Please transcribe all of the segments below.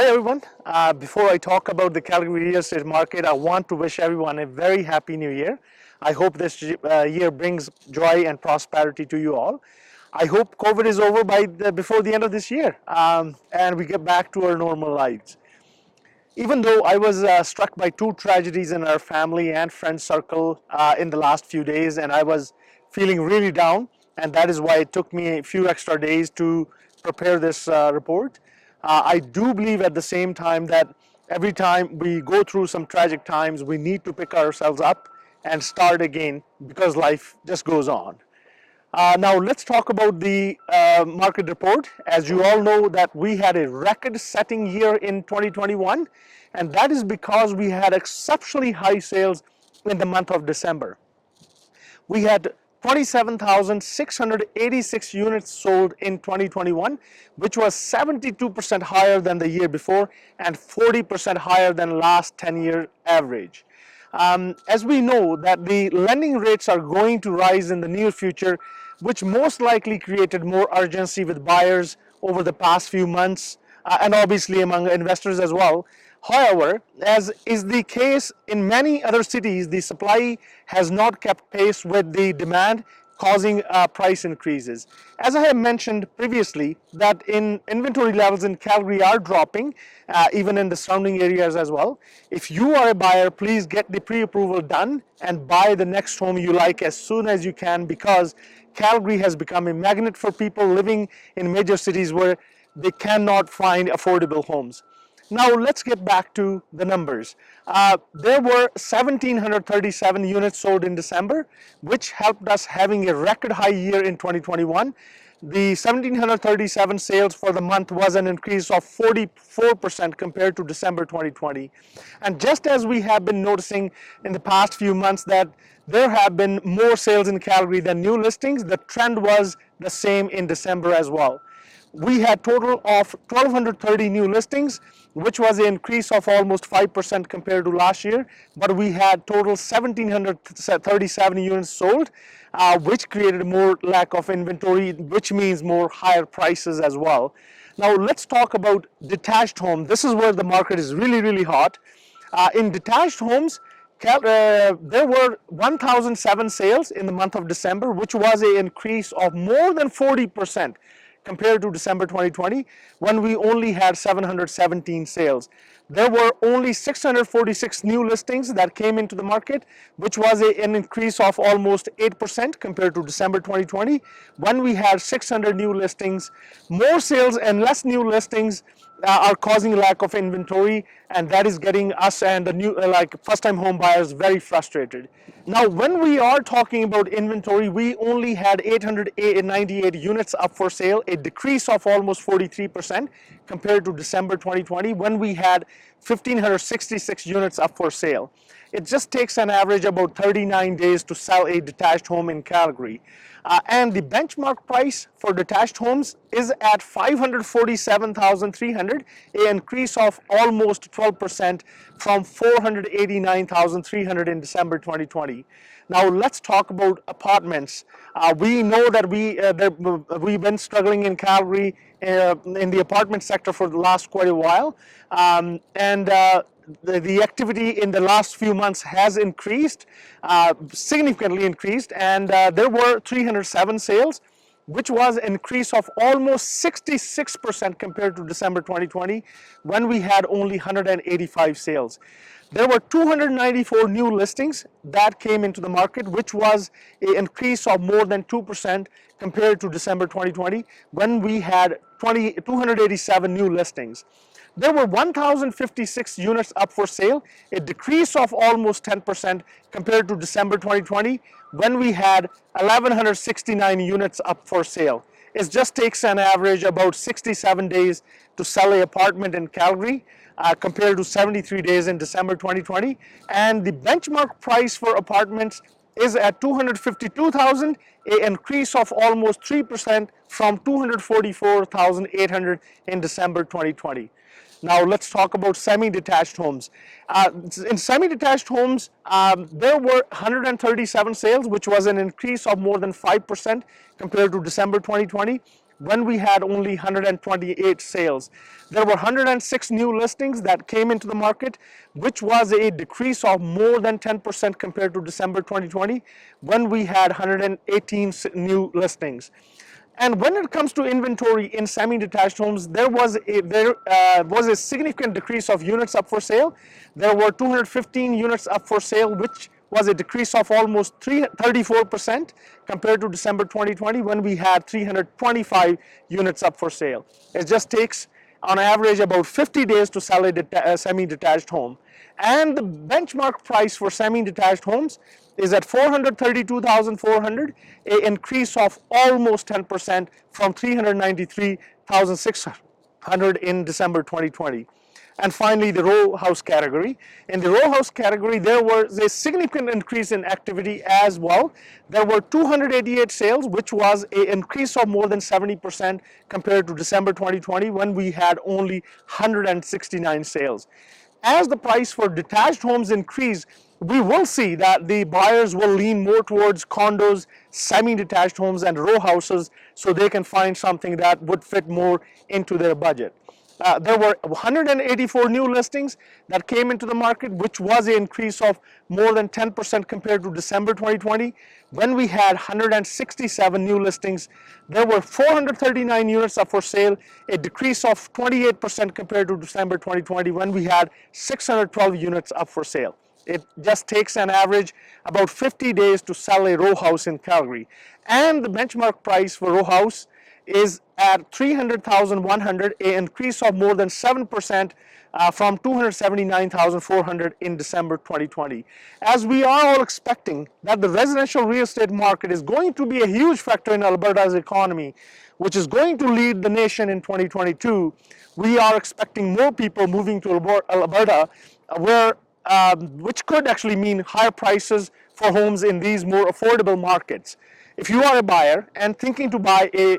Hi everyone. Before I talk about the Calgary real estate market, I want to wish everyone a very happy new year. I hope this year brings joy and prosperity to you all. I hope COVID is over before the end of this year and we get back to our normal lives. Even though I was struck by two tragedies in our family and friend circle in the last few days, and I was feeling really down, and that is why it took me a few extra days to prepare this report. I do believe at the same time that every time we go through some tragic times, we need to pick ourselves up and start again because life just goes on. Now let's talk about the market report. As you all know that we had a record-setting year in 2021, and that is because we had exceptionally high sales in the month of December. We had 27,686 units sold in 2021, which was 72% higher than the year before and 40% higher than last 10-year average. As we know that the lending rates are going to rise in the near future, which most likely created more urgency with buyers over the past few months and obviously among investors as well. However, as is the case in many other cities, the supply has not kept pace with the demand, causing price increases. As I have mentioned previously, that inventory levels in Calgary are dropping, even in the surrounding areas as well. If you are a buyer, please get the pre-approval done and buy the next home you like as soon as you can, because Calgary has become a magnet for people living in major cities where they cannot find affordable homes. Now let's get back to the numbers. There were 1,737 units sold in December, which helped us having a record high year in 2021. The 1,737 sales for the month was an increase of 44% compared to December 2020. And just as we have been noticing in the past few months that there have been more sales in Calgary than new listings, the trend was the same in December as well. We had total of 1,230 new listings, which was an increase of almost 5% compared to last year, but we had total 1,737 units sold, which created more lack of inventory, which means more higher prices as well. Now let's talk about detached home. This is where the market is really hot. In detached homes, there were 1,007 sales in the month of December, which was an increase of more than 40% compared to December 2020, when we only had 717 sales. There were only 646 new listings that came into the market, which was an increase of almost 8% compared to December 2020, when we had 600 new listings. More sales and less new listings are causing lack of inventory, and that is getting us and the new first-time home buyers very frustrated. Now, when we are talking about inventory, we only had 898 units up for sale, a decrease of almost 43% compared to December 2020, when we had 1,566 units up for sale. It just takes an average about 39 days to sell a detached home in Calgary. And the benchmark price for detached homes is at $547,300, an increase of almost 12% from $489,300 in December 2020. Now let's talk about apartments. We know that we've been struggling in Calgary in the apartment sector for the last quite a while, the activity in the last few months has increased, significantly increased, and there were 307 sales, which was an increase of almost 66% compared to December 2020, when we had only 185 sales. There were 294 new listings that came into the market, which was an increase of more than 2% compared to December 2020, when we had 287 new listings. There were 1,056 units up for sale, a decrease of almost 10% compared to December 2020, when we had 1,169 units up for sale. It just takes an average about 67 days to sell an apartment in Calgary, compared to 73 days in December 2020. And the benchmark price for apartments is at $252,000, an increase of almost 3% from $244,800 in December 2020. Now let's talk about semi-detached homes. In semi-detached homes, there were 137 sales, which was an increase of more than 5% compared to December 2020, when we had only 128 sales. There were 106 new listings that came into the market, which was a decrease of more than 10% compared to December 2020, when we had 118 new listings. And when it comes to inventory in semi-detached homes, there was a significant decrease of units up for sale. There were 215 units up for sale, which was a decrease of almost 34% compared to December 2020, when we had 325 units up for sale. It just takes on average about 50 days to sell a semi-detached home. And the benchmark price for semi-detached homes is at $432,400, an increase of almost 10% from $393,600 in December 2020. And finally, the row house category. In the row house category, there was a significant increase in activity as well. There were 288 sales, which was an increase of more than 70% compared to December 2020, when we had only 169 sales. As the price for detached homes increase, we will see that the buyers will lean more towards condos, semi-detached homes, and row houses, so they can find something that would fit more into their budget. There were 184 new listings that came into the market, which was an increase of more than 10% compared to December 2020, when we had 167 new listings. There were 439 units up for sale, a decrease of 28% compared to December 2020, when we had 612 units up for sale. It just takes an average about 50 days to sell a row house in Calgary. And the benchmark price for row house is at $300,100, an increase of more than 7% from $279,400 in December 2020. As we are all expecting that the residential real estate market is going to be a huge factor in Alberta's economy, which is going to lead the nation in 2022, we are expecting more people moving to Alberta, which could actually mean higher prices for homes in these more affordable markets. If you are a buyer and thinking to buy a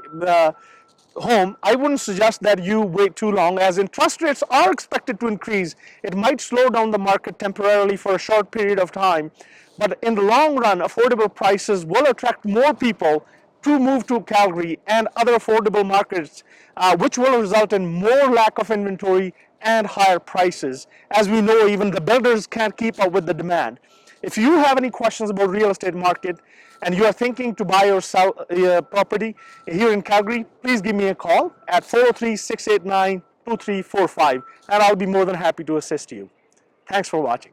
home, I wouldn't suggest that you wait too long, as interest rates are expected to increase. It might slow down the market temporarily for a short period of time, but in the long run, affordable prices will attract more people to move to Calgary and other affordable markets, which will result in more lack of inventory and higher prices. As we know, even the builders can't keep up with the demand. If you have any questions about real estate market and you are thinking to buy or sell a property here in Calgary, please give me a call at 403-689-2345, and I'll be more than happy to assist you. Thanks for watching.